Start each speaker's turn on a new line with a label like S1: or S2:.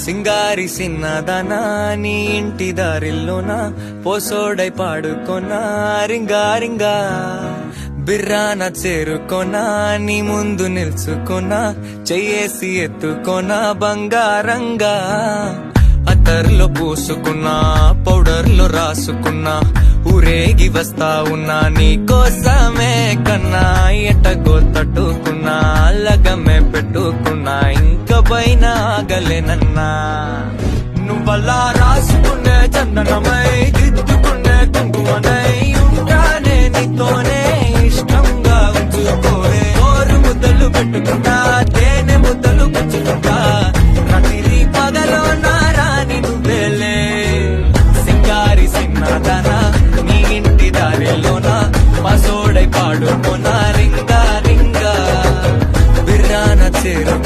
S1: సింగారి సిన్నదనా నీ ఇంటి దారిల్లోనా పోసోడై పాడుకొనా రింగా రింగా బిర్రాన చేరుకొనా నీ ముందు నిల్చుకొనా చెయ్యేసి ఎత్తుకొనా బంగారంగా అత్తర్లో పూసుకున్నా పౌడర్లో రాసుకున్నా ఊరేగి వస్తా ఉన్నా నీ కోసమే కన్నా ఎటగో తట్టుకున్నా లగమే పెట్టుకున్నా ఇంక పైన ఆగలేనన్నా నువ్వలా రాసుకునే చందనమై దిద్దుకునే కుంకుమనై ఉంటానే నీతోనే ఇష్టంగా ఉంచుకోవే ఓరు ముద్దలు పెట్టుకుంటా తేనె ముద్దలు పెంచుకుంటా రాత్రి పగలో నా రాని నువ్వేలే సింగారి సిన్నదనా నీ ఇంటి దారిలోనా పసోడై పాడుకోనా రింగా రింగా బిర్రాన చేరు